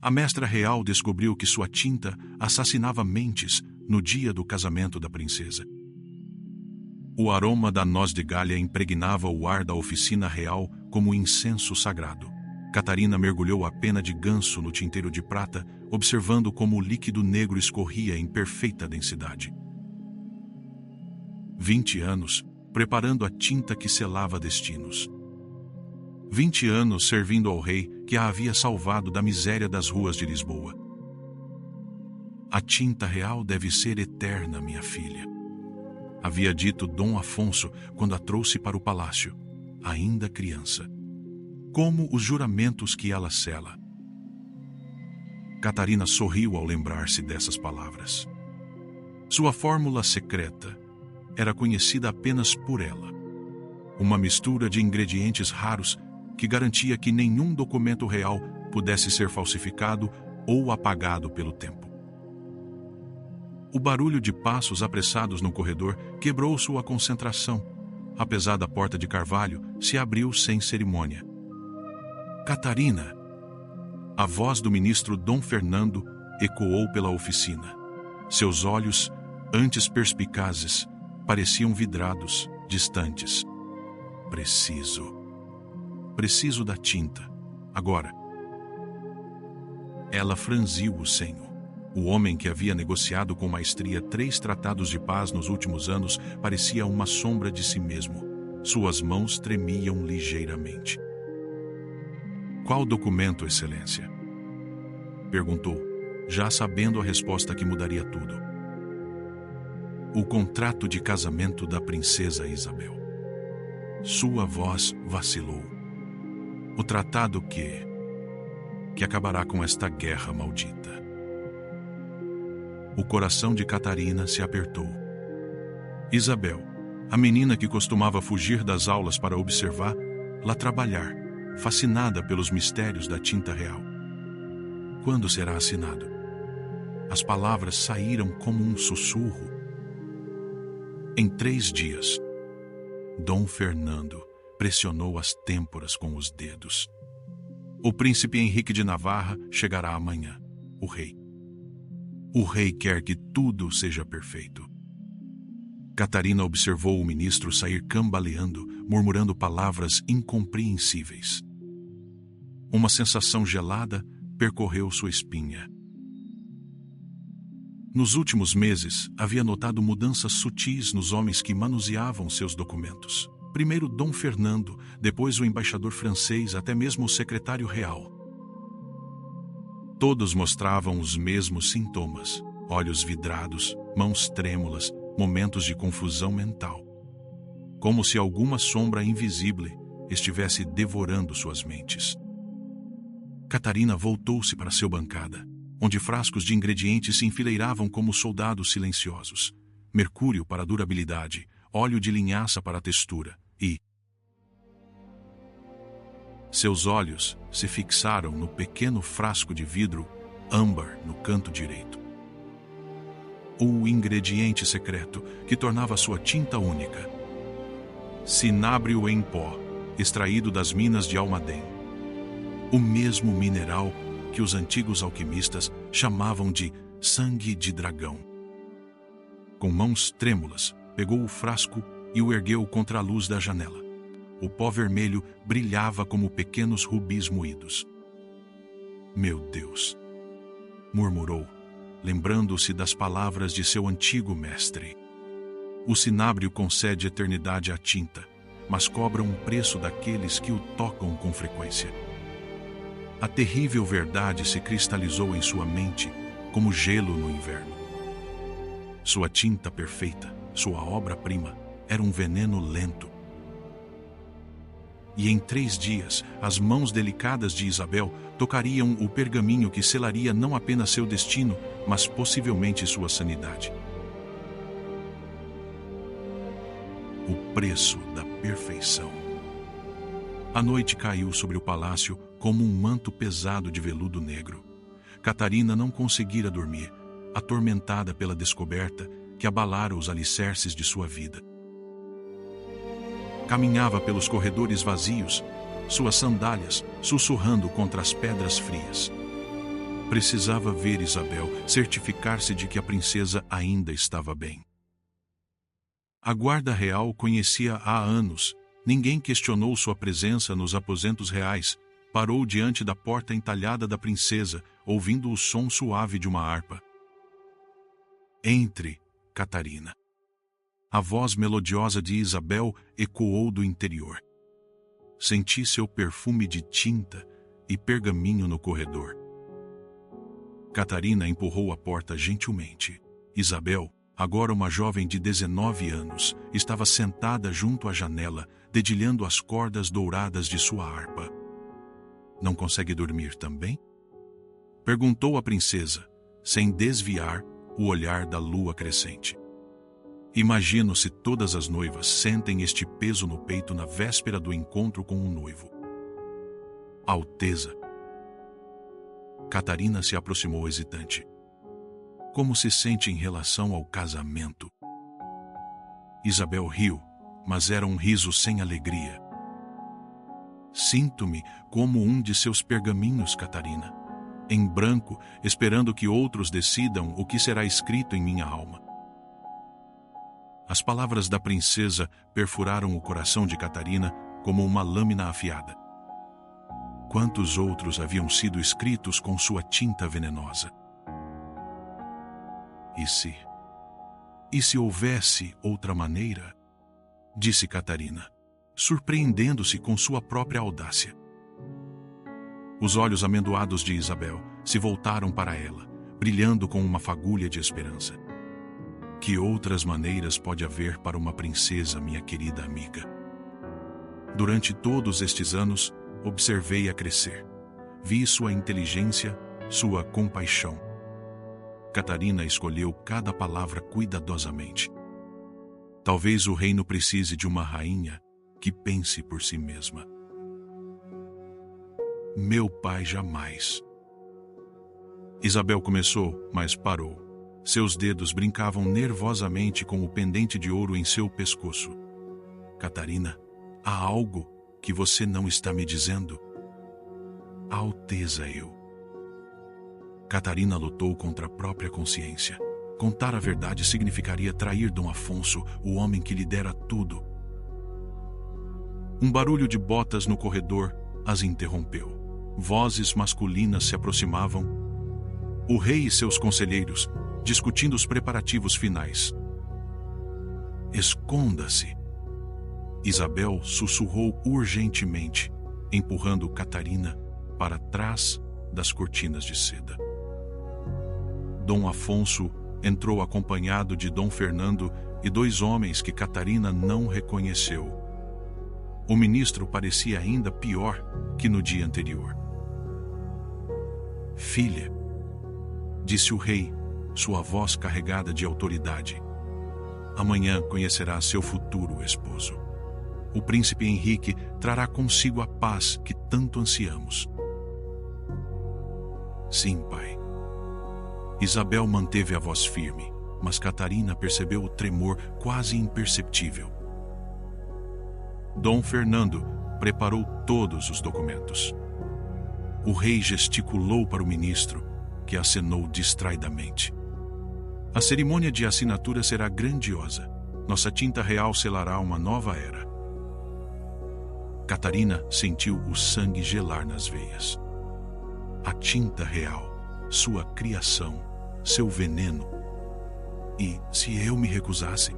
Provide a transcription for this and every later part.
A mestra real descobriu que sua tinta assassinava mentes no dia do casamento da princesa. O aroma da noz de galha impregnava o ar da oficina real como incenso sagrado. Catarina mergulhou a pena de ganso no tinteiro de prata, observando como o líquido negro escorria em perfeita densidade. 20 anos, preparando a tinta que selava destinos. 20 anos servindo ao rei que a havia salvado da miséria das ruas de Lisboa. A tinta real deve ser eterna, minha filha, havia dito Dom Afonso quando a trouxe para o palácio, ainda criança. Como os juramentos que ela sela. Catarina sorriu ao lembrar-se dessas palavras. Sua fórmula secreta era conhecida apenas por ela. Uma mistura de ingredientes raros que garantia que nenhum documento real pudesse ser falsificado ou apagado pelo tempo. O barulho de passos apressados no corredor quebrou sua concentração. A pesada porta de carvalho se abriu sem cerimônia. Catarina! A voz do ministro Dom Fernando ecoou pela oficina. Seus olhos, antes perspicazes, pareciam vidrados, distantes. Preciso da tinta. Agora. Ela franziu o senho. O homem que havia negociado com maestria 3 tratados de paz nos últimos anos parecia uma sombra de si mesmo. Suas mãos tremiam ligeiramente. Qual documento, Excelência? Perguntou, já sabendo a resposta que mudaria tudo. O contrato de casamento da princesa Isabel. Sua voz vacilou. O tratado que acabará com esta guerra maldita. O coração de Catarina se apertou. Isabel, a menina que costumava fugir das aulas para observar, lá trabalhar, fascinada pelos mistérios da tinta real. Quando será assinado? As palavras saíram como um sussurro. Em 3 dias. Dom Fernando pressionou as têmporas com os dedos. O príncipe Henrique de Navarra chegará amanhã. O rei. O rei quer que tudo seja perfeito. Catarina observou o ministro sair cambaleando, murmurando palavras incompreensíveis. Uma sensação gelada percorreu sua espinha. Nos últimos meses, havia notado mudanças sutis nos homens que manuseavam seus documentos. Primeiro Dom Fernando, depois o embaixador francês, até mesmo o secretário real. Todos mostravam os mesmos sintomas: olhos vidrados, mãos trêmulas, momentos de confusão mental. Como se alguma sombra invisível estivesse devorando suas mentes. Catarina voltou-se para sua bancada, onde frascos de ingredientes se enfileiravam como soldados silenciosos. Mercúrio para a durabilidade, óleo de linhaça para a textura e... Seus olhos se fixaram no pequeno frasco de vidro âmbar no canto direito. O ingrediente secreto que tornava sua tinta única. Cinábrio em pó, extraído das minas de Almaden. O mesmo mineral que os antigos alquimistas chamavam de sangue de dragão. Com mãos trêmulas, pegou o frasco e o ergueu contra a luz da janela. O pó vermelho brilhava como pequenos rubis moídos. Meu Deus! Murmurou, lembrando-se das palavras de seu antigo mestre. O cinábrio concede eternidade à tinta, mas cobra um preço daqueles que o tocam com frequência. A terrível verdade se cristalizou em sua mente como gelo no inverno. Sua tinta perfeita, sua obra-prima, era um veneno lento. E em 3 dias, as mãos delicadas de Isabel tocariam o pergaminho que selaria não apenas seu destino, mas possivelmente sua sanidade. O preço da perfeição. A noite caiu sobre o palácio como um manto pesado de veludo negro. Catarina não conseguira dormir, atormentada pela descoberta que abalara os alicerces de sua vida. Caminhava pelos corredores vazios, suas sandálias sussurrando contra as pedras frias. Precisava ver Isabel, certificar-se de que a princesa ainda estava bem. A guarda real conhecia há anos. Ninguém questionou sua presença nos aposentos reais. Parou diante da porta entalhada da princesa, ouvindo o som suave de uma harpa. Entre, Catarina. A voz melodiosa de Isabel ecoou do interior. Senti seu perfume de tinta e pergaminho no corredor. Catarina empurrou a porta gentilmente. Isabel, agora uma jovem de 19 anos, estava sentada junto à janela, dedilhando as cordas douradas de sua harpa. Não consegue dormir também? Perguntou a princesa, sem desviar o olhar da lua crescente. Imagino se todas as noivas sentem este peso no peito na véspera do encontro com o noivo. Alteza. Catarina se aproximou hesitante. Como se sente em relação ao casamento? Isabel riu, mas era um riso sem alegria. Sinto-me como um de seus pergaminhos, Catarina, em branco, esperando que outros decidam o que será escrito em minha alma. As palavras da princesa perfuraram o coração de Catarina como uma lâmina afiada. Quantos outros haviam sido escritos com sua tinta venenosa? E se houvesse outra maneira? Disse Catarina, surpreendendo-se com sua própria audácia. Os olhos amendoados de Isabel se voltaram para ela, brilhando com uma fagulha de esperança. Que outras maneiras pode haver para uma princesa, minha querida amiga? Durante todos estes anos, observei-a crescer. Vi sua inteligência, sua compaixão. Catarina escolheu cada palavra cuidadosamente. Talvez o reino precise de uma rainha que pense por si mesma. Meu pai jamais. Isabel começou, mas parou. Seus dedos brincavam nervosamente com o pendente de ouro em seu pescoço. Catarina, há algo que você não está me dizendo? Alteza, eu. Catarina lutou contra a própria consciência. Contar a verdade significaria trair Dom Afonso, o homem que lhe dera tudo. Um barulho de botas no corredor as interrompeu. Vozes masculinas se aproximavam. O rei e seus conselheiros, discutindo os preparativos finais. Esconda-se! Isabel sussurrou urgentemente, empurrando Catarina para trás das cortinas de seda. Dom Afonso entrou acompanhado de Dom Fernando e 2 homens que Catarina não reconheceu. O ministro parecia ainda pior que no dia anterior. Filha, disse o rei, sua voz carregada de autoridade. Amanhã conhecerá seu futuro esposo. O príncipe Henrique trará consigo a paz que tanto ansiamos. Sim, pai. Isabel manteve a voz firme, mas Catarina percebeu o tremor quase imperceptível. Dom Fernando preparou todos os documentos. O rei gesticulou para o ministro, que acenou distraidamente. A cerimônia de assinatura será grandiosa. Nossa tinta real selará uma nova era. Catarina sentiu o sangue gelar nas veias. A tinta real, sua criação, seu veneno. E se eu me recusasse?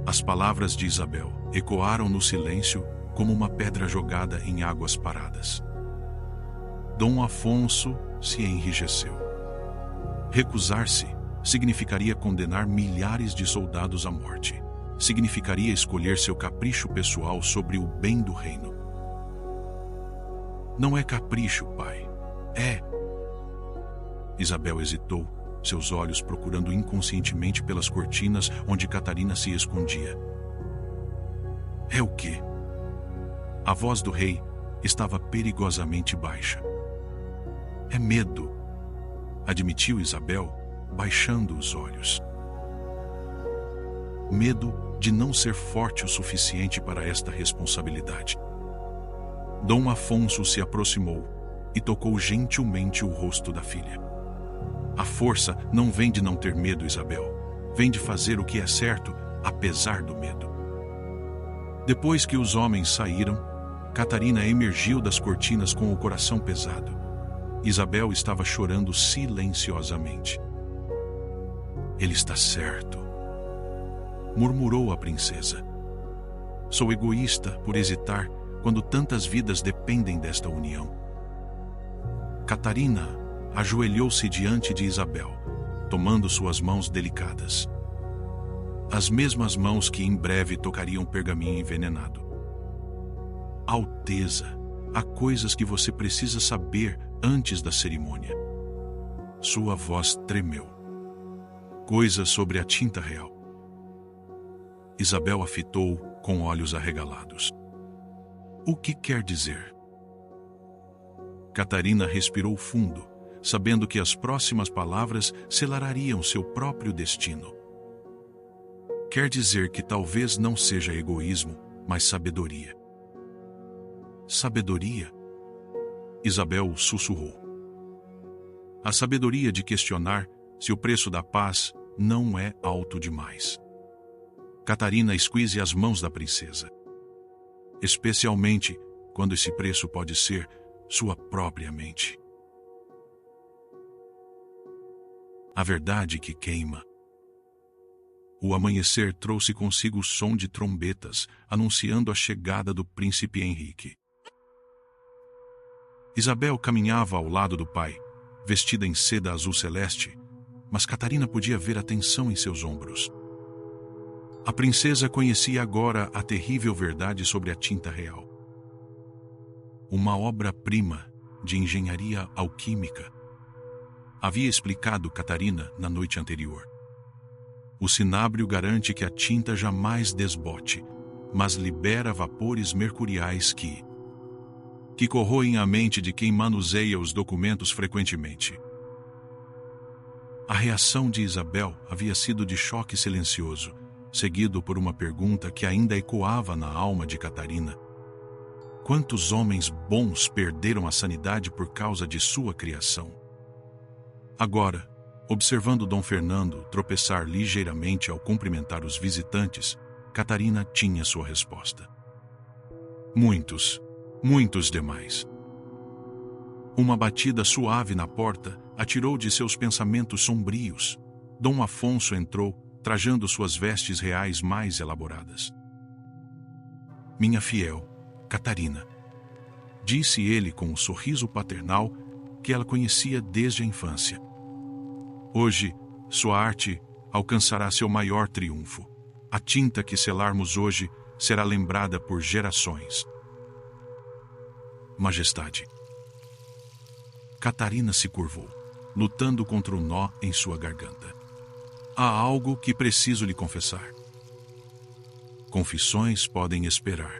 As palavras de Isabel ecoaram no silêncio como uma pedra jogada em águas paradas. Dom Afonso se enrijeceu. Recusar-se significaria condenar milhares de soldados à morte. Significaria escolher seu capricho pessoal sobre o bem do reino. Não é capricho, pai. É. Isabel hesitou, seus olhos procurando inconscientemente pelas cortinas onde Catarina se escondia. É o quê? A voz do rei estava perigosamente baixa. É medo, admitiu Isabel, baixando os olhos. Medo de não ser forte o suficiente para esta responsabilidade. Dom Afonso se aproximou, e tocou gentilmente o rosto da filha. A força não vem de não ter medo, Isabel. Vem de fazer o que é certo, apesar do medo. Depois que os homens saíram, Catarina emergiu das cortinas com o coração pesado. Isabel estava chorando silenciosamente. Ele está certo, murmurou a princesa. Sou egoísta por hesitar quando tantas vidas dependem desta união. Catarina ajoelhou-se diante de Isabel, tomando suas mãos delicadas. As mesmas mãos que em breve tocariam pergaminho envenenado. Alteza, há coisas que você precisa saber antes da cerimônia. Sua voz tremeu. Coisas sobre a tinta real. Isabel a fitou com olhos arregalados. O que quer dizer? Catarina respirou fundo, sabendo que as próximas palavras selarariam seu próprio destino. Quer dizer que talvez não seja egoísmo, mas sabedoria. Sabedoria? Isabel sussurrou. A sabedoria de questionar se o preço da paz não é alto demais. Catarina esquise as mãos da princesa. Especialmente quando esse preço pode ser sua própria mente. A verdade que queima. O amanhecer trouxe consigo o som de trombetas, anunciando a chegada do príncipe Henrique. Isabel caminhava ao lado do pai, vestida em seda azul celeste, mas Catarina podia ver a tensão em seus ombros. A princesa conhecia agora a terrível verdade sobre a tinta real. Uma obra-prima de engenharia alquímica. Havia explicado Catarina na noite anterior. O cinábrio garante que a tinta jamais desbote, mas libera vapores mercuriais que corroem a mente de quem manuseia os documentos frequentemente. A reação de Isabel havia sido de choque silencioso, seguido por uma pergunta que ainda ecoava na alma de Catarina. Quantos homens bons perderam a sanidade por causa de sua criação? Agora, observando Dom Fernando tropeçar ligeiramente ao cumprimentar os visitantes, Catarina tinha sua resposta. Muitos demais. Uma batida suave na porta a tirou de seus pensamentos sombrios. Dom Afonso entrou, trajando suas vestes reais mais elaboradas. Minha fiel, Catarina, disse ele com um sorriso paternal que ela conhecia desde a infância. Hoje, sua arte alcançará seu maior triunfo. A tinta que selarmos hoje será lembrada por gerações. Majestade. Catarina se curvou, lutando contra o nó em sua garganta. Há algo que preciso lhe confessar. Confissões podem esperar.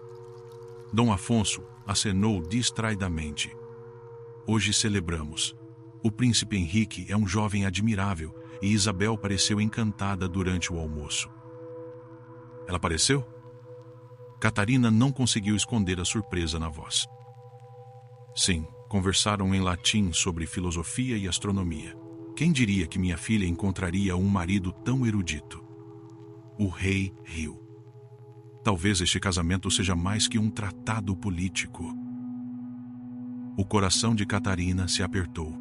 Dom Afonso acenou distraidamente. Hoje celebramos. O príncipe Henrique é um jovem admirável e Isabel pareceu encantada durante o almoço. Ela apareceu? Catarina não conseguiu esconder a surpresa na voz. Sim, conversaram em latim sobre filosofia e astronomia. Quem diria que minha filha encontraria um marido tão erudito? O rei riu. Talvez este casamento seja mais que um tratado político. O coração de Catarina se apertou.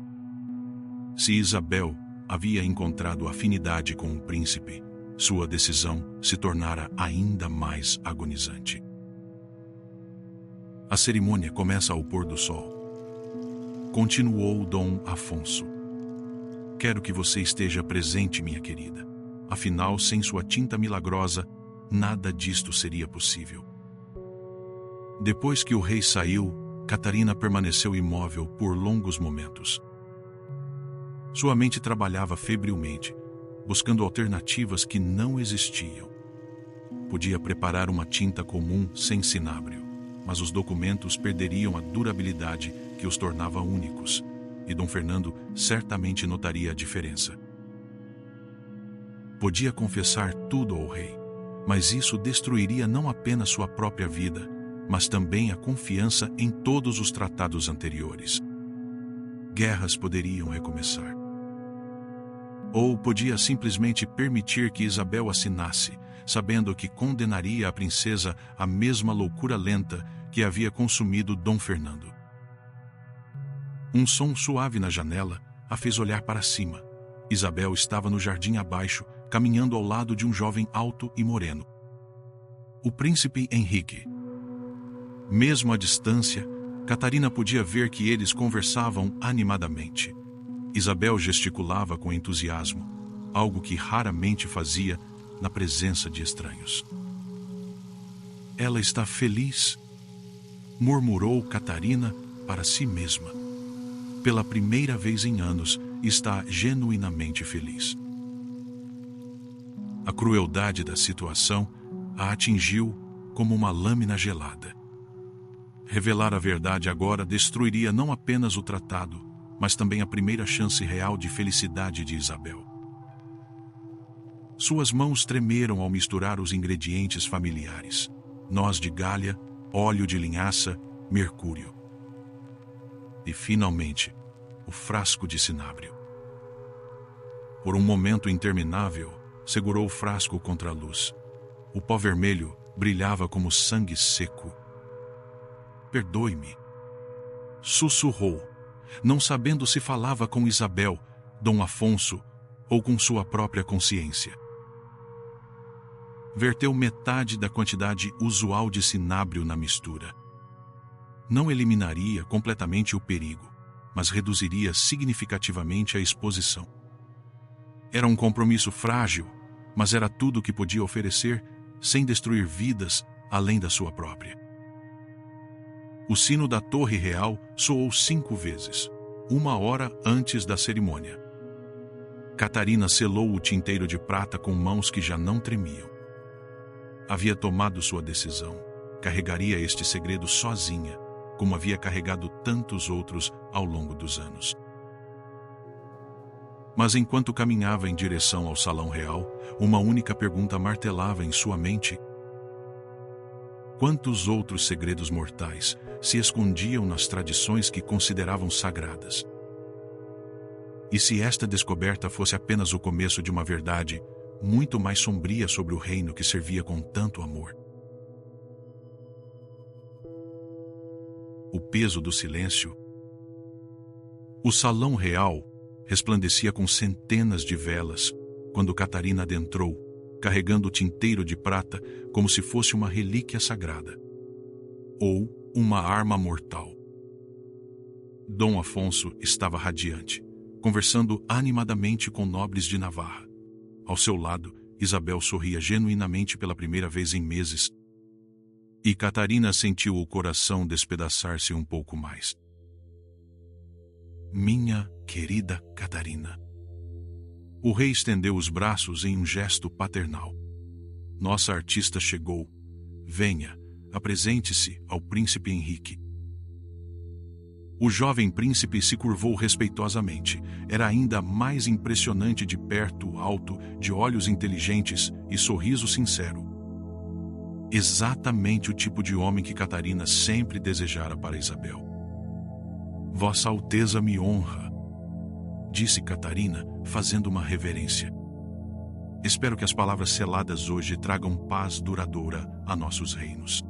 Se Isabel havia encontrado afinidade com o príncipe, sua decisão se tornara ainda mais agonizante. A cerimônia começa ao pôr do sol. Continuou Dom Afonso. Quero que você esteja presente, minha querida. Afinal, sem sua tinta milagrosa, nada disto seria possível. Depois que o rei saiu, Catarina permaneceu imóvel por longos momentos. Sua mente trabalhava febrilmente, buscando alternativas que não existiam. Podia preparar uma tinta comum sem cinábrio, mas os documentos perderiam a durabilidade que os tornava únicos, e Dom Fernando certamente notaria a diferença. Podia confessar tudo ao rei, mas isso destruiria não apenas sua própria vida, mas também a confiança em todos os tratados anteriores. guerras poderiam recomeçar. Ou podia simplesmente permitir que Isabel assinasse, sabendo que condenaria a princesa à mesma loucura lenta que havia consumido Dom Fernando. Um som suave na janela a fez olhar para cima. Isabel estava no jardim abaixo, caminhando ao lado de um jovem alto e moreno. O príncipe Henrique. Mesmo à distância, Catarina podia ver que eles conversavam animadamente. Isabel gesticulava com entusiasmo, algo que raramente fazia na presença de estranhos. Ela está feliz, murmurou Catarina para si mesma. Pela primeira vez em anos, está genuinamente feliz. A crueldade da situação a atingiu como uma lâmina gelada. Revelar a verdade agora destruiria não apenas o tratado, mas também a primeira chance real de felicidade de Isabel. Suas mãos tremeram ao misturar os ingredientes familiares: noz de galha, óleo de linhaça, mercúrio. E, finalmente, o frasco de cinábrio. Por um momento interminável, segurou o frasco contra a luz. O pó vermelho brilhava como sangue seco. Perdoe-me, sussurrou, não sabendo se falava com Isabel, Dom Afonso ou com sua própria consciência. Verteu metade da quantidade usual de cinábrio na mistura. Não eliminaria completamente o perigo, mas reduziria significativamente a exposição. Era um compromisso frágil, mas era tudo o que podia oferecer sem destruir vidas além da sua própria. O sino da Torre Real soou 5 vezes, 1 hora antes da cerimônia. Catarina selou o tinteiro de prata com mãos que já não tremiam. Havia tomado sua decisão. Carregaria este segredo sozinha, como havia carregado tantos outros ao longo dos anos. Mas enquanto caminhava em direção ao Salão Real, uma única pergunta martelava em sua mente: quantos outros segredos mortais se escondiam nas tradições que consideravam sagradas? E se esta descoberta fosse apenas o começo de uma verdade muito mais sombria sobre o reino que servia com tanto amor? O peso do silêncio. O Salão Real resplandecia com centenas de velas quando Catarina adentrou, carregando o tinteiro de prata como se fosse uma relíquia sagrada. Ou uma arma mortal. Dom Afonso estava radiante, conversando animadamente com nobres de Navarra. Ao seu lado, Isabel sorria genuinamente pela primeira vez em meses. E Catarina sentiu o coração despedaçar-se um pouco mais. Minha querida Catarina. O rei estendeu os braços em um gesto paternal. Nossa artista chegou. Venha, apresente-se ao príncipe Henrique. O jovem príncipe se curvou respeitosamente. Era ainda mais impressionante de perto, alto, de olhos inteligentes e sorriso sincero. Exatamente o tipo de homem que Catarina sempre desejara para Isabel. Vossa Alteza me honra, disse Catarina, fazendo uma reverência. Espero que as palavras seladas hoje tragam paz duradoura a nossos reinos.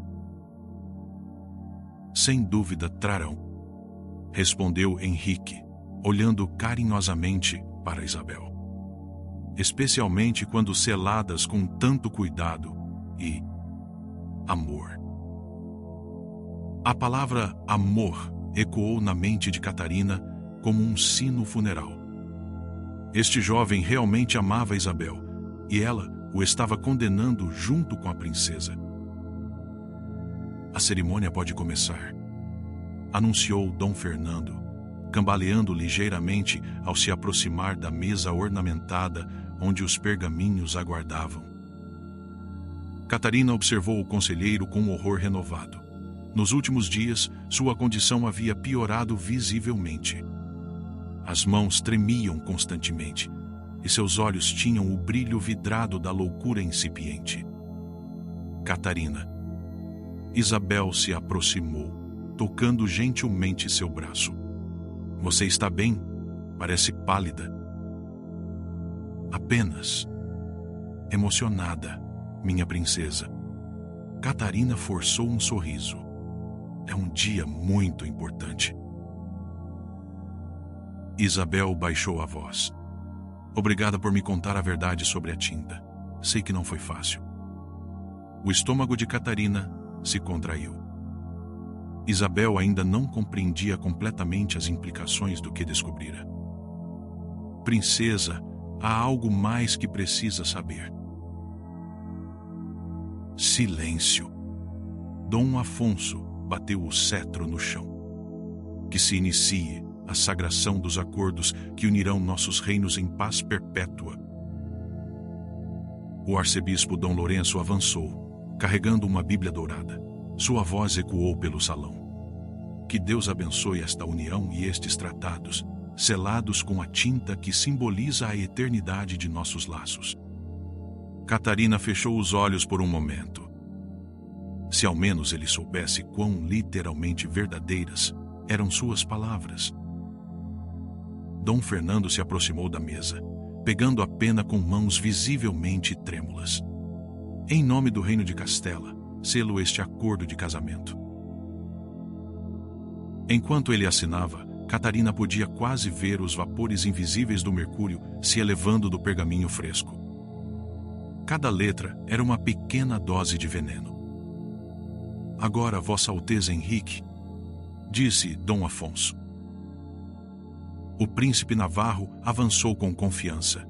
Sem dúvida trarão, respondeu Henrique, olhando carinhosamente para Isabel. Especialmente quando seladas com tanto cuidado e amor. A palavra amor ecoou na mente de Catarina como um sino funeral. Este jovem realmente amava Isabel, e ela o estava condenando junto com a princesa. A cerimônia pode começar, anunciou Dom Fernando, cambaleando ligeiramente ao se aproximar da mesa ornamentada onde os pergaminhos aguardavam. Catarina observou o conselheiro com um horror renovado. Nos últimos dias, sua condição havia piorado visivelmente. As mãos tremiam constantemente, e seus olhos tinham o brilho vidrado da loucura incipiente. Catarina. Isabel se aproximou, tocando gentilmente seu braço. Você está bem? Parece pálida. Apenas emocionada, minha princesa. Catarina forçou um sorriso. É um dia muito importante. Isabel baixou a voz. Obrigada por me contar a verdade sobre a tinta. Sei que não foi fácil. O estômago de Catarina se contraiu. Isabel ainda não compreendia completamente as implicações do que descobrira. Princesa, há algo mais que precisa saber. Silêncio. Dom Afonso bateu o cetro no chão. Que se inicie a sagração dos acordos que unirão nossos reinos em paz perpétua. O arcebispo Dom Lourenço avançou, carregando uma Bíblia dourada. Sua voz ecoou pelo salão. Que Deus abençoe esta união e estes tratados, selados com a tinta que simboliza a eternidade de nossos laços. Catarina fechou os olhos por um momento. Se ao menos ele soubesse quão literalmente verdadeiras eram suas palavras. Dom Fernando se aproximou da mesa, pegando a pena com mãos visivelmente trêmulas. Em nome do Reino de Castela, selo este acordo de casamento. Enquanto ele assinava, Catarina podia quase ver os vapores invisíveis do mercúrio se elevando do pergaminho fresco. Cada letra era uma pequena dose de veneno. Agora, Vossa Alteza Henrique, disse Dom Afonso. O príncipe navarro avançou com confiança,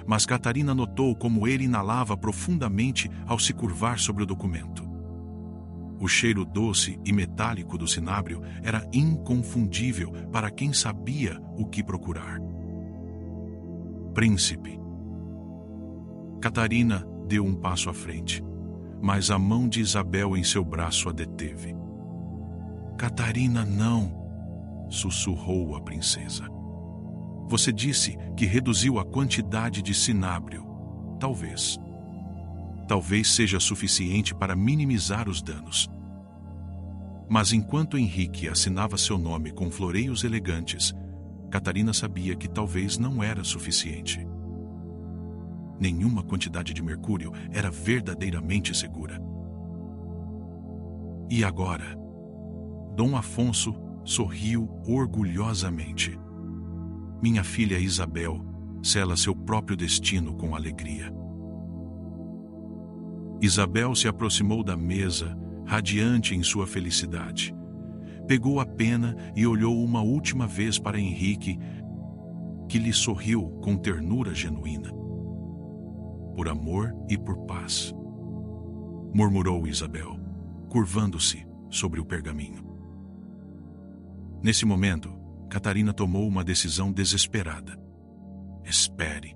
mas Catarina notou como ele inalava profundamente ao se curvar sobre o documento. O cheiro doce e metálico do cinábrio era inconfundível para quem sabia o que procurar. Príncipe. Catarina deu um passo à frente, mas a mão de Isabel em seu braço a deteve. Catarina, não, sussurrou a princesa. Você disse que reduziu a quantidade de cinábrio. Talvez. Talvez seja suficiente para minimizar os danos. Mas enquanto Henrique assinava seu nome com floreios elegantes, Catarina sabia que talvez não era suficiente. Nenhuma quantidade de mercúrio era verdadeiramente segura. E agora? Dom Afonso sorriu orgulhosamente. Minha filha Isabel sela seu próprio destino com alegria. Isabel se aproximou da mesa, radiante em sua felicidade. Pegou a pena e olhou uma última vez para Henrique, que lhe sorriu com ternura genuína. Por amor e por paz, murmurou Isabel, curvando-se sobre o pergaminho. Nesse momento, Catarina tomou uma decisão desesperada. Espere.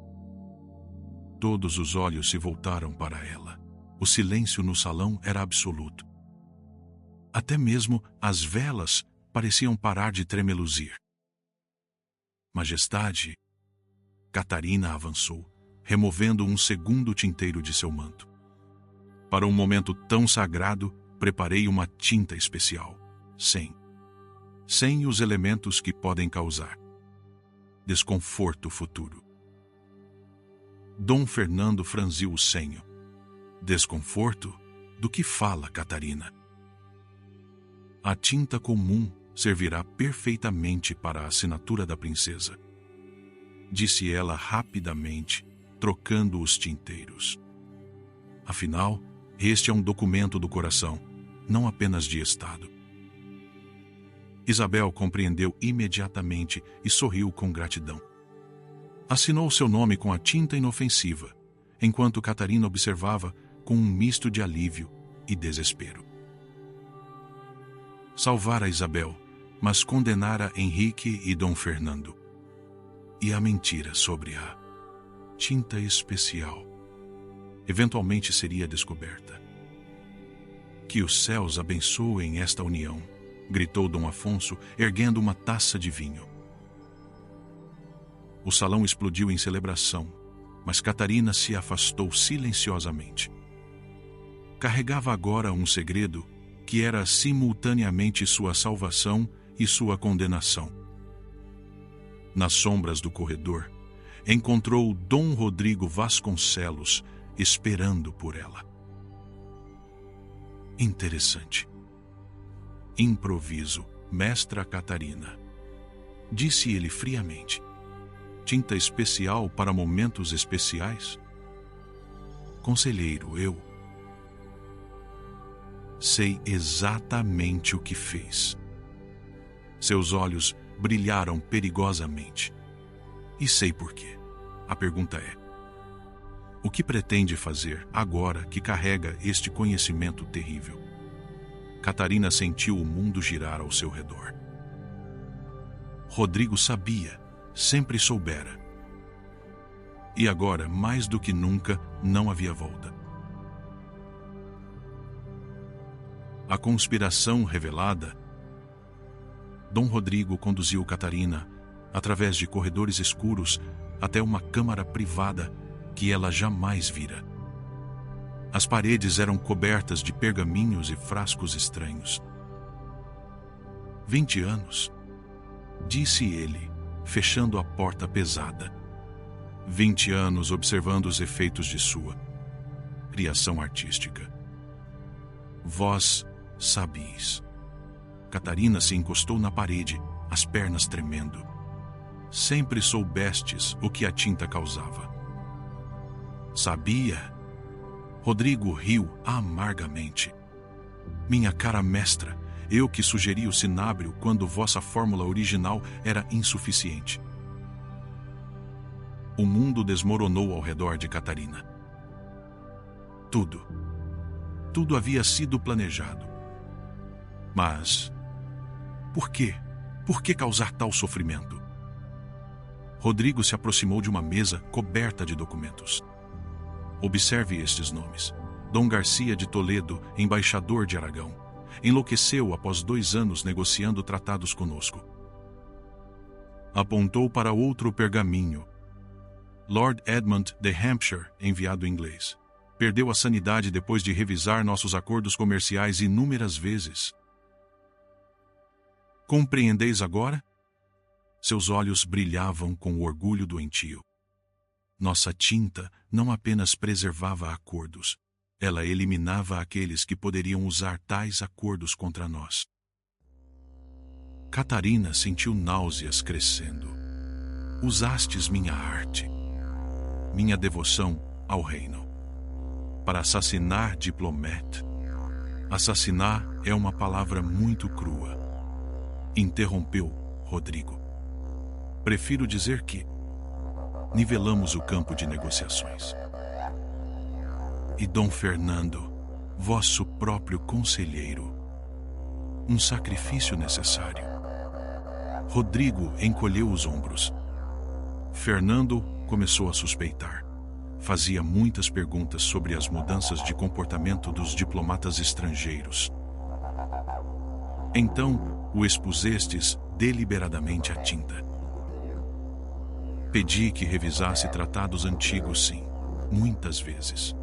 Todos os olhos se voltaram para ela. O silêncio no salão era absoluto. Até mesmo as velas pareciam parar de tremeluzir. Majestade, Catarina avançou, removendo um segundo tinteiro de seu manto. Para um momento tão sagrado, preparei uma tinta especial. Sem os elementos que podem causar desconforto futuro. Dom Fernando franziu o senho. Desconforto? Do que fala, Catarina? A tinta comum servirá perfeitamente para a assinatura da princesa, disse ela rapidamente, trocando os tinteiros. Afinal, este é um documento do coração, não apenas de estado. Isabel compreendeu imediatamente e sorriu com gratidão. Assinou seu nome com a tinta inofensiva, enquanto Catarina observava com um misto de alívio e desespero. Salvara Isabel, mas condenara Henrique e Dom Fernando. E a mentira sobre a tinta especial eventualmente seria descoberta. Que os céus abençoem esta união, gritou Dom Afonso, erguendo uma taça de vinho. O salão explodiu em celebração, mas Catarina se afastou silenciosamente. Carregava agora um segredo que era simultaneamente sua salvação e sua condenação. Nas sombras do corredor, encontrou Dom Rodrigo Vasconcelos esperando por ela. Interessante. Improviso, mestra Catarina, disse ele friamente. Tinta especial para momentos especiais? Conselheiro, eu sei exatamente o que fez. Seus olhos brilharam perigosamente. E sei por quê. A pergunta é: o que pretende fazer agora que carrega este conhecimento terrível? Catarina sentiu o mundo girar ao seu redor. Rodrigo sabia, sempre soubera. E agora, mais do que nunca, não havia volta. A conspiração revelada. Dom Rodrigo conduziu Catarina, através de corredores escuros, até uma câmara privada que ela jamais vira. As paredes eram cobertas de pergaminhos e frascos estranhos. 20 anos, disse ele, fechando a porta pesada. 20 anos observando os efeitos de sua criação artística. Vós sabis. Catarina se encostou na parede, as pernas tremendo. Sempre soubestes o que a tinta causava. Sabia? Rodrigo riu amargamente. Minha cara mestra, eu que sugeri o cinábrio quando vossa fórmula original era insuficiente. O mundo desmoronou ao redor de Catarina. Tudo havia sido planejado. Mas, por quê? Por que causar tal sofrimento? Rodrigo se aproximou de uma mesa coberta de documentos. Observe estes nomes. Dom Garcia de Toledo, embaixador de Aragão. Enlouqueceu após 2 anos negociando tratados conosco. Apontou para outro pergaminho. Lord Edmund de Hampshire, enviado em inglês. Perdeu a sanidade depois de revisar nossos acordos comerciais inúmeras vezes. Compreendeis agora? Seus olhos brilhavam com o orgulho doentio. Nossa tinta não apenas preservava acordos, ela eliminava aqueles que poderiam usar tais acordos contra nós. Catarina sentiu náuseas crescendo. Usastes minha arte, minha devoção ao reino, para assassinar Diplomet. Assassinar é uma palavra muito crua. Interrompeu Rodrigo. Prefiro dizer que nivelamos o campo de negociações. E Dom Fernando, vosso próprio conselheiro, um sacrifício necessário. Rodrigo encolheu os ombros. Fernando começou a suspeitar. Fazia muitas perguntas sobre as mudanças de comportamento dos diplomatas estrangeiros. Então, o expusestes deliberadamente à tinta. Pedi que revisasse tratados antigos, sim, muitas vezes.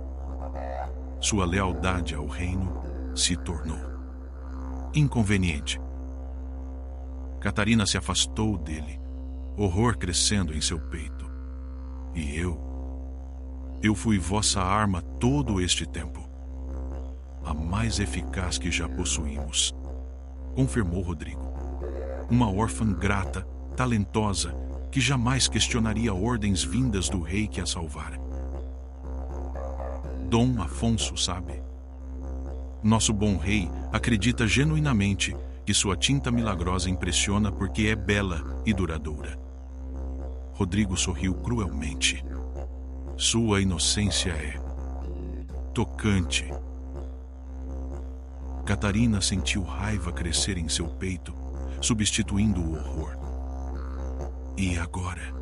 Sua lealdade ao reino se tornou inconveniente. Catarina se afastou dele, horror crescendo em seu peito. E eu fui vossa arma todo este tempo. A mais eficaz que já possuímos, confirmou Rodrigo. Uma órfã grata, talentosa, que jamais questionaria ordens vindas do rei que a salvara. Dom Afonso sabe. Nosso bom rei acredita genuinamente que sua tinta milagrosa impressiona porque é bela e duradoura. Rodrigo sorriu cruelmente. Sua inocência é tocante. Catarina sentiu raiva crescer em seu peito, substituindo o horror. E agora,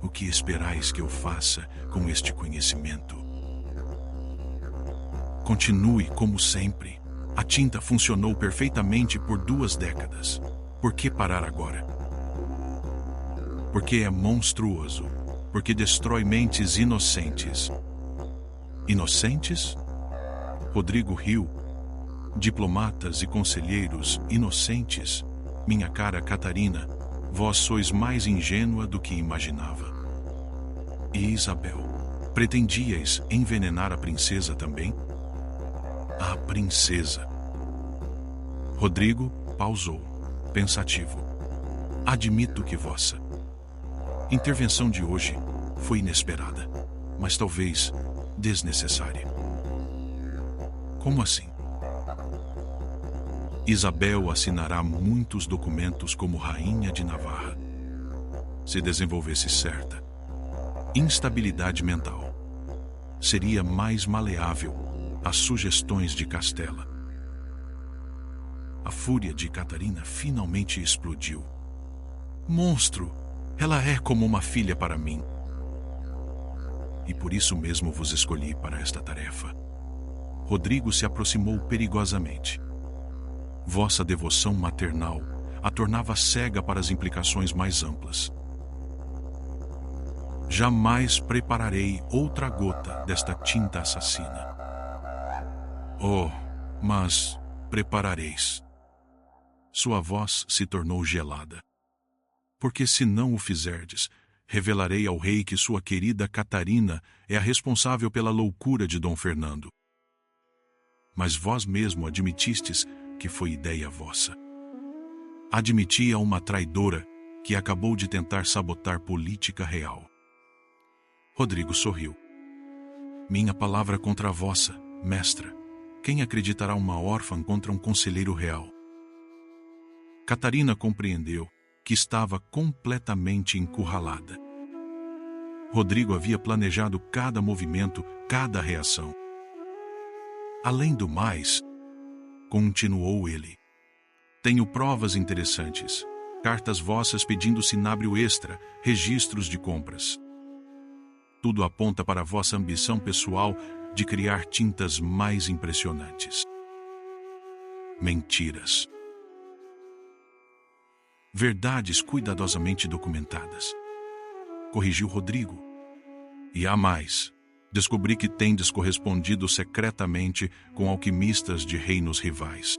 o que esperais que eu faça com este conhecimento? Continue como sempre. A tinta funcionou perfeitamente por 2 décadas. Por que parar agora? Porque é monstruoso. Porque destrói mentes inocentes. Inocentes? Rodrigo riu. Diplomatas e conselheiros inocentes. Minha cara Catarina, vós sois mais ingênua do que imaginava. E Isabel, pretendíeis envenenar a princesa também? A princesa. Rodrigo pausou, pensativo. Admito que vossa intervenção de hoje foi inesperada, mas talvez desnecessária. Como assim? Isabel assinará muitos documentos como rainha de Navarra. Se desenvolvesse certa instabilidade mental, seria mais maleável às sugestões de Castela. A fúria de Catarina finalmente explodiu. Monstro! Ela é como uma filha para mim. E por isso mesmo vos escolhi para esta tarefa. Rodrigo se aproximou perigosamente. Vossa devoção maternal a tornava cega para as implicações mais amplas. Jamais prepararei outra gota desta tinta assassina. Oh, mas preparareis. Sua voz se tornou gelada. Porque se não o fizerdes, revelarei ao rei que sua querida Catarina é a responsável pela loucura de Dom Fernando. Mas vós mesmo admitistes que foi ideia vossa. Admiti a uma traidora que acabou de tentar sabotar política real. Rodrigo sorriu. Minha palavra contra a vossa, mestra. Quem acreditará uma órfã contra um conselheiro real? Catarina compreendeu que estava completamente encurralada. Rodrigo havia planejado cada movimento, cada reação. Além do mais, continuou ele, tenho provas interessantes, cartas vossas pedindo cinábrio extra, registros de compras. Tudo aponta para a vossa ambição pessoal de criar tintas mais impressionantes. Mentiras. Verdades cuidadosamente documentadas. Corrigiu Rodrigo. E há mais. Descobri que tendes correspondido secretamente com alquimistas de reinos rivais.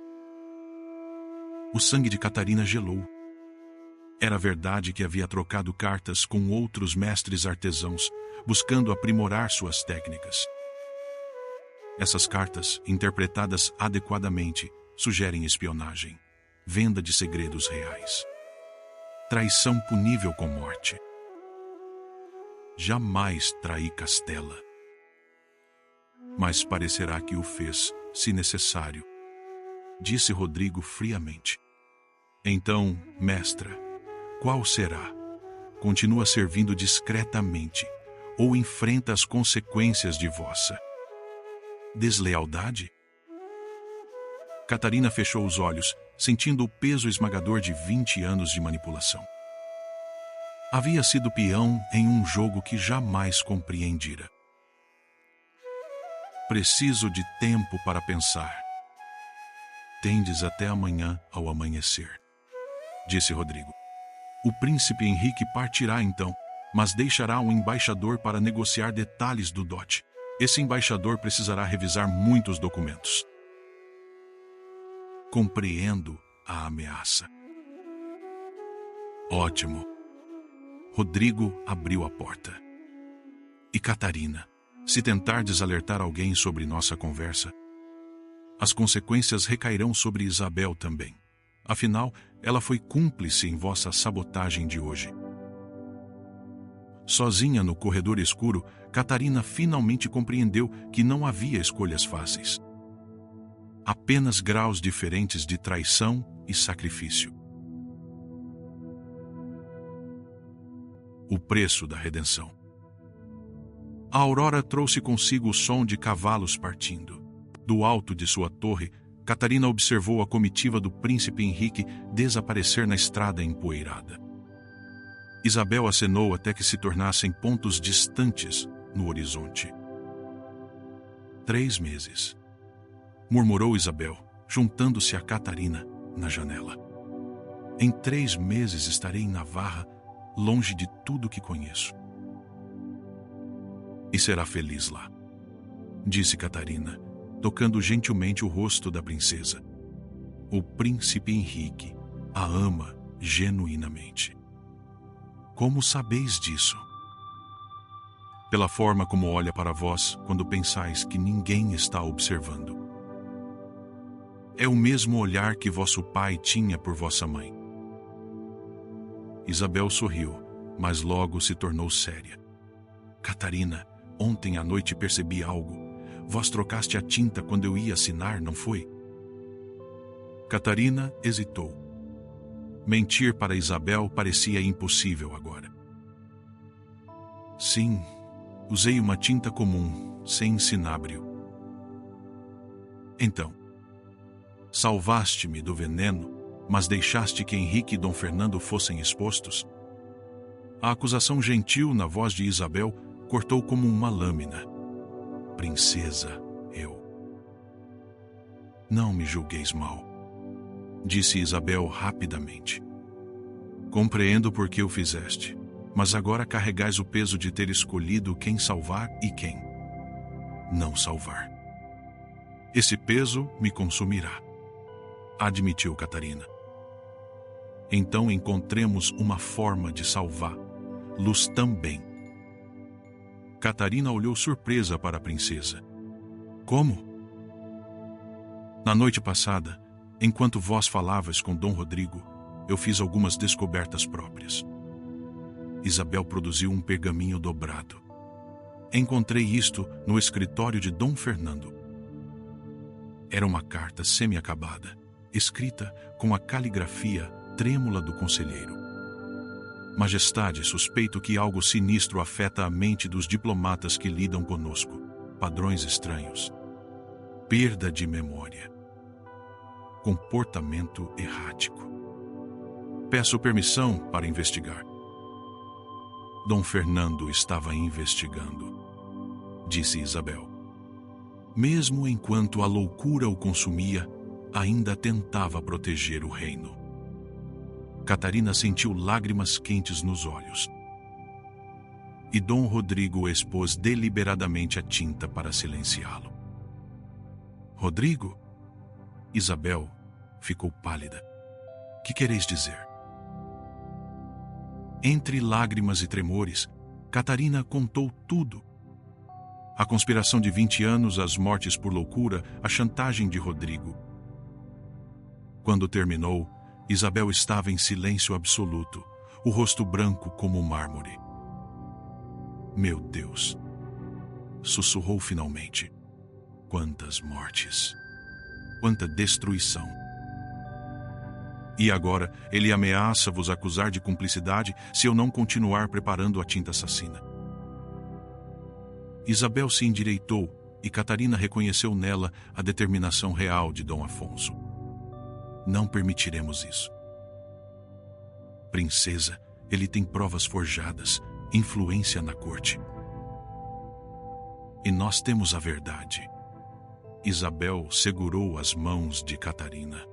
O sangue de Catarina gelou. Era verdade que havia trocado cartas com outros mestres artesãos, buscando aprimorar suas técnicas. Essas cartas, interpretadas adequadamente, sugerem espionagem, venda de segredos reais. Traição punível com morte. Jamais traí Castela. Mas parecerá que o fez, se necessário, disse Rodrigo friamente. Então, mestra, qual será? Continua servindo discretamente ou enfrenta as consequências de vossa deslealdade? Catarina fechou os olhos, sentindo o peso esmagador de 20 anos de manipulação. Havia sido peão em um jogo que jamais compreendira. Preciso de tempo para pensar. Tendes até amanhã ao amanhecer, disse Rodrigo. O príncipe Henrique partirá então, mas deixará um embaixador para negociar detalhes do dote. Esse embaixador precisará revisar muitos documentos. Compreendo a ameaça. Ótimo. Rodrigo abriu a porta. E Catarina, se tentardes alertar alguém sobre nossa conversa, as consequências recairão sobre Isabel também. Afinal, ela foi cúmplice em vossa sabotagem de hoje. Sozinha no corredor escuro, Catarina finalmente compreendeu que não havia escolhas fáceis. Apenas graus diferentes de traição e sacrifício. O preço da redenção. A aurora trouxe consigo o som de cavalos partindo. Do alto de sua torre, Catarina observou a comitiva do príncipe Henrique desaparecer na estrada empoeirada. Isabel acenou até que se tornassem pontos distantes no horizonte. 3 meses, murmurou Isabel, juntando-se a Catarina na janela. Em 3 meses estarei em Navarra, longe de tudo que conheço. E será feliz lá, disse Catarina, tocando gentilmente o rosto da princesa. O príncipe Henrique a ama genuinamente. Como sabeis disso? Pela forma como olha para vós quando pensais que ninguém está observando. É o mesmo olhar que vosso pai tinha por vossa mãe. Isabel sorriu, mas logo se tornou séria. Catarina, ontem à noite percebi algo. Vós trocaste a tinta quando eu ia assinar, não foi? Catarina hesitou. Mentir para Isabel parecia impossível agora. Sim, usei uma tinta comum, sem cinábrio. Então, salvaste-me do veneno, mas deixaste que Henrique e Dom Fernando fossem expostos? A acusação gentil na voz de Isabel cortou como uma lâmina. Princesa, eu. Não me julgueis mal, disse Isabel rapidamente. Compreendo por que o fizeste, mas agora carregais o peso de ter escolhido quem salvar e quem não salvar. Esse peso me consumirá, admitiu Catarina. Então encontremos uma forma de salvá-los também. Catarina olhou surpresa para a princesa. Como? Na noite passada, enquanto vós falavas com Dom Rodrigo, eu fiz algumas descobertas próprias. Isabel produziu um pergaminho dobrado. Encontrei isto no escritório de Dom Fernando. Era uma carta semi-acabada, escrita com a caligrafia trêmula do conselheiro. Majestade, suspeito que algo sinistro afeta a mente dos diplomatas que lidam conosco. Padrões estranhos. Perda de memória. Comportamento errático. Peço permissão para investigar. Dom Fernando estava investigando, disse Isabel. Mesmo enquanto a loucura o consumia, ainda tentava proteger o reino. Catarina sentiu lágrimas quentes nos olhos. E Dom Rodrigo expôs deliberadamente a tinta para silenciá-lo. Rodrigo? Isabel ficou pálida. Que quereis dizer? Entre lágrimas e tremores, Catarina contou tudo. A conspiração de 20 anos, as mortes por loucura, a chantagem de Rodrigo. Quando terminou, Isabel estava em silêncio absoluto, o rosto branco como mármore. Meu Deus! Sussurrou finalmente. Quantas mortes! Quanta destruição! E agora ele ameaça vos acusar de cumplicidade se eu não continuar preparando a tinta assassina. Isabel se endireitou e Catarina reconheceu nela a determinação real de Dom Afonso. Não permitiremos isso. Princesa, ele tem provas forjadas, influência na corte. E nós temos a verdade. Isabel segurou as mãos de Catarina.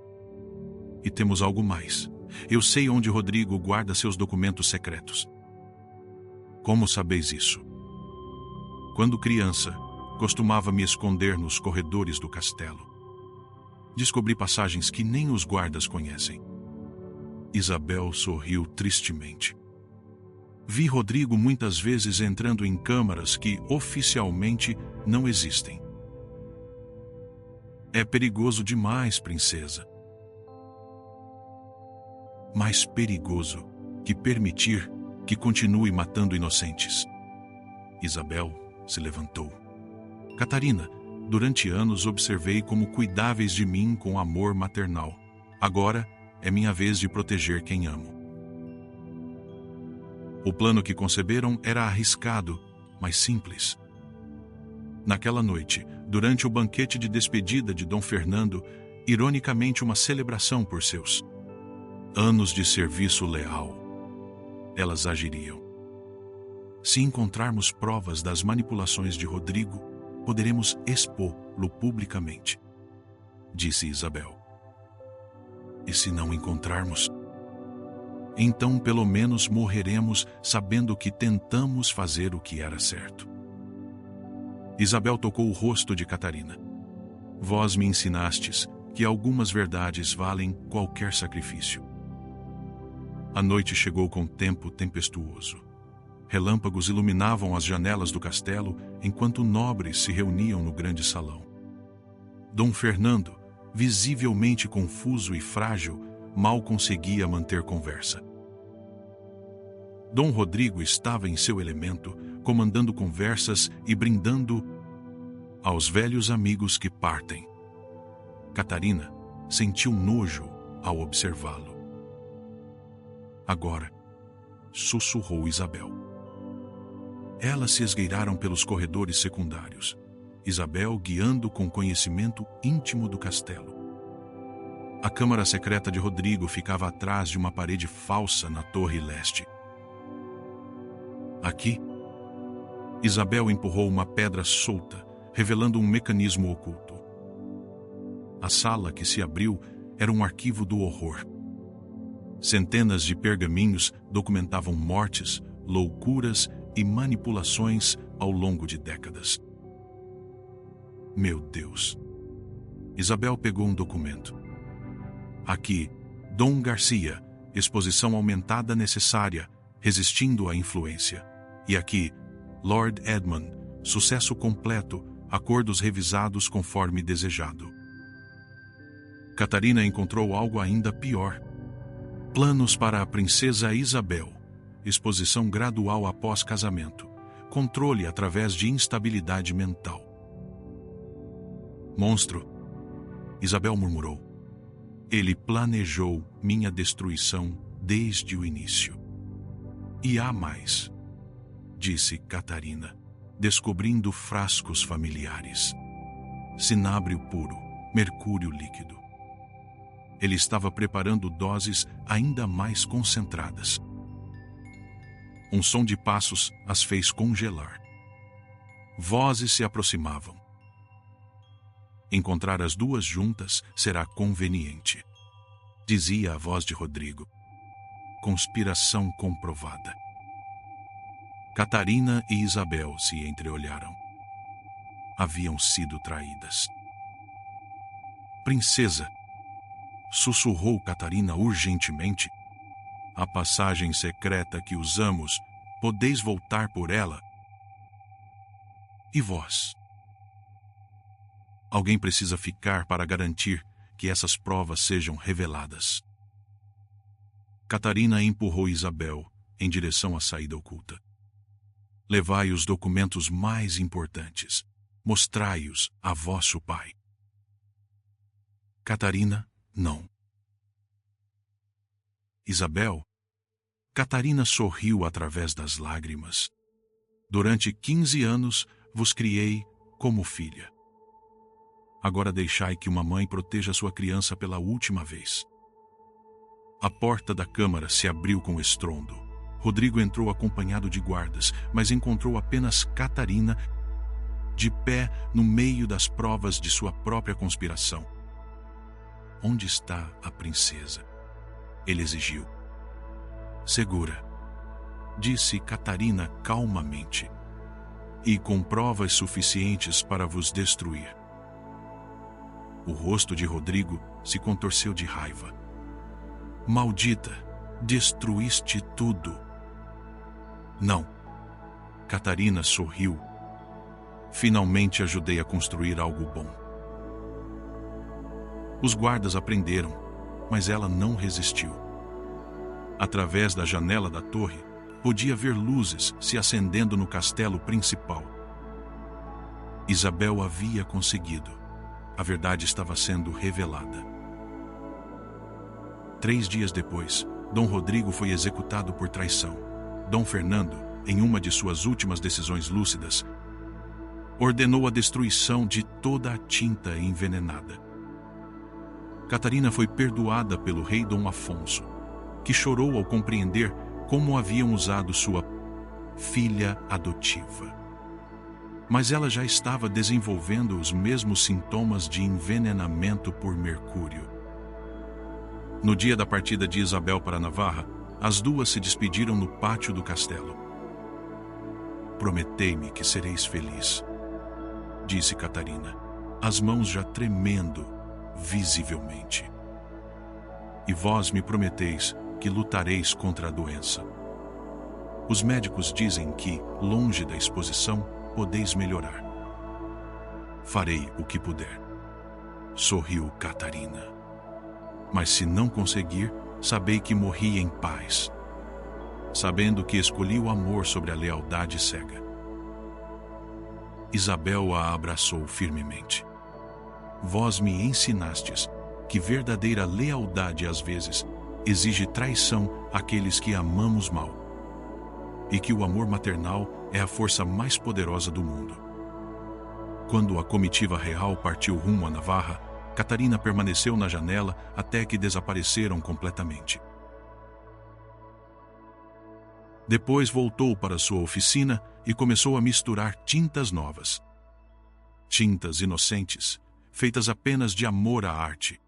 E temos algo mais. Eu sei onde Rodrigo guarda seus documentos secretos. Como sabeis isso? Quando criança, costumava me esconder nos corredores do castelo. Descobri passagens que nem os guardas conhecem. Isabel sorriu tristemente. Vi Rodrigo muitas vezes entrando em câmaras que oficialmente não existem. É perigoso demais, princesa. Mais perigoso que permitir que continue matando inocentes. Isabel se levantou. Catarina, durante anos observei como cuidáveis de mim com amor maternal. Agora é minha vez de proteger quem amo. O plano que conceberam era arriscado, mas simples. Naquela noite, durante o banquete de despedida de Dom Fernando, ironicamente uma celebração por seus anos de serviço leal, elas agiriam. Se encontrarmos provas das manipulações de Rodrigo, poderemos expô-lo publicamente, disse Isabel. E se não encontrarmos, então pelo menos morreremos sabendo que tentamos fazer o que era certo. Isabel tocou o rosto de Catarina. Vós me ensinastes que algumas verdades valem qualquer sacrifício. A noite chegou com tempo tempestuoso. Relâmpagos iluminavam as janelas do castelo enquanto nobres se reuniam no grande salão. Dom Fernando, visivelmente confuso e frágil, mal conseguia manter conversa. Dom Rodrigo estava em seu elemento, comandando conversas e brindando aos velhos amigos que partem. Catarina sentiu nojo ao observá-lo. Agora, sussurrou Isabel. Elas se esgueiraram pelos corredores secundários, Isabel guiando com conhecimento íntimo do castelo. A câmara secreta de Rodrigo ficava atrás de uma parede falsa na torre leste. Aqui, Isabel empurrou uma pedra solta, revelando um mecanismo oculto. A sala que se abriu era um arquivo do horror. Centenas de pergaminhos documentavam mortes, loucuras e manipulações ao longo de décadas. Meu Deus! Isabel pegou um documento. Aqui, Dom Garcia, exposição aumentada necessária, resistindo à influência. E aqui, Lord Edmund, sucesso completo, acordos revisados conforme desejado. Catarina encontrou algo ainda pior. Planos para a princesa Isabel, exposição gradual após casamento, controle através de instabilidade mental. Monstro, Isabel murmurou. Ele planejou minha destruição desde o início. E há mais, disse Catarina, descobrindo frascos familiares. Cinábrio puro, mercúrio líquido. Ele estava preparando doses ainda mais concentradas. Um som de passos as fez congelar. Vozes se aproximavam. Encontrar as duas juntas será conveniente, dizia a voz de Rodrigo. Conspiração comprovada. Catarina e Isabel se entreolharam. Haviam sido traídas. Princesa, sussurrou Catarina urgentemente. A passagem secreta que usamos, podeis voltar por ela? E vós? Alguém precisa ficar para garantir que essas provas sejam reveladas. Catarina empurrou Isabel em direção à saída oculta. Levai os documentos mais importantes. Mostrai-os a vosso pai. Catarina, não. Isabel, Catarina sorriu através das lágrimas. Durante 15 anos vos criei como filha. Agora deixai que uma mãe proteja sua criança pela última vez. A porta da câmara se abriu com estrondo. Rodrigo entrou acompanhado de guardas, mas encontrou apenas Catarina de pé no meio das provas de sua própria conspiração. Onde está a princesa? Ele exigiu. Segura, disse Catarina calmamente, e com provas suficientes para vos destruir. O rosto de Rodrigo se contorceu de raiva. Maldita, destruíste tudo. Não. Catarina sorriu. Finalmente ajudei a construir algo bom. Os guardas aprenderam, mas ela não resistiu. Através da janela da torre, podia ver luzes se acendendo no castelo principal. Isabel havia conseguido. A verdade estava sendo revelada. 3 dias depois, Dom Rodrigo foi executado por traição. Dom Fernando, em uma de suas últimas decisões lúcidas, ordenou a destruição de toda a tinta envenenada. Catarina foi perdoada pelo rei Dom Afonso, que chorou ao compreender como haviam usado sua filha adotiva. Mas ela já estava desenvolvendo os mesmos sintomas de envenenamento por mercúrio. No dia da partida de Isabel para Navarra, as duas se despediram no pátio do castelo. Prometei-me que sereis feliz, disse Catarina, as mãos já tremendo visivelmente. E vós me prometeis que lutareis contra a doença. Os médicos dizem que, longe da exposição, podeis melhorar. Farei o que puder. Sorriu Catarina. Mas se não conseguir, sabei que morri em paz, sabendo que escolhi o amor sobre a lealdade cega. Isabel a abraçou firmemente. Vós me ensinastes que verdadeira lealdade às vezes exige traição àqueles que amamos mal, e que o amor maternal é a força mais poderosa do mundo. Quando a comitiva real partiu rumo a Navarra, Catarina permaneceu na janela até que desapareceram completamente. Depois voltou para sua oficina e começou a misturar tintas novas. Tintas inocentes, feitas apenas de amor à arte.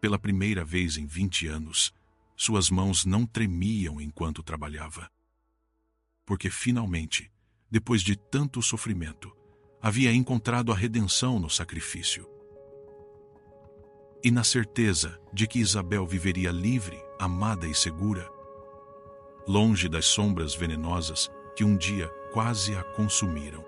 Pela primeira vez em 20 anos, suas mãos não tremiam enquanto trabalhava. Porque finalmente, depois de tanto sofrimento, havia encontrado a redenção no sacrifício. E na certeza de que Isabel viveria livre, amada e segura, longe das sombras venenosas que um dia quase a consumiram.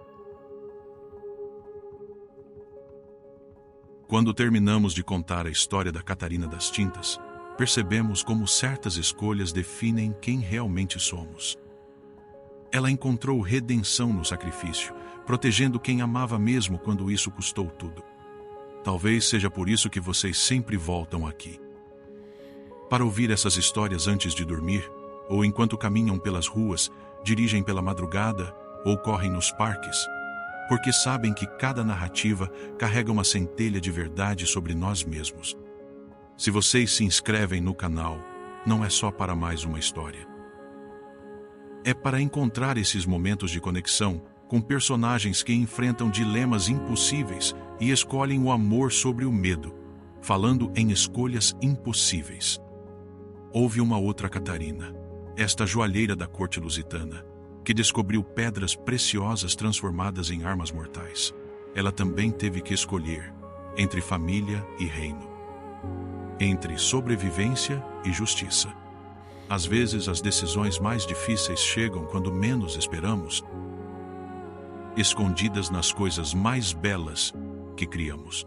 Quando terminamos de contar a história da Catarina das Tintas, percebemos como certas escolhas definem quem realmente somos. Ela encontrou redenção no sacrifício, protegendo quem amava mesmo quando isso custou tudo. Talvez seja por isso que vocês sempre voltam aqui. Para ouvir essas histórias antes de dormir, ou enquanto caminham pelas ruas, dirigem pela madrugada ou correm nos parques, porque sabem que cada narrativa carrega uma centelha de verdade sobre nós mesmos. Se vocês se inscrevem no canal, não é só para mais uma história. É para encontrar esses momentos de conexão com personagens que enfrentam dilemas impossíveis e escolhem o amor sobre o medo, falando em escolhas impossíveis. Houve uma outra Catarina, esta joalheira da corte lusitana, que descobriu pedras preciosas transformadas em armas mortais. Ela também teve que escolher entre família e reino, entre sobrevivência e justiça. Às vezes as decisões mais difíceis chegam quando menos esperamos, escondidas nas coisas mais belas que criamos.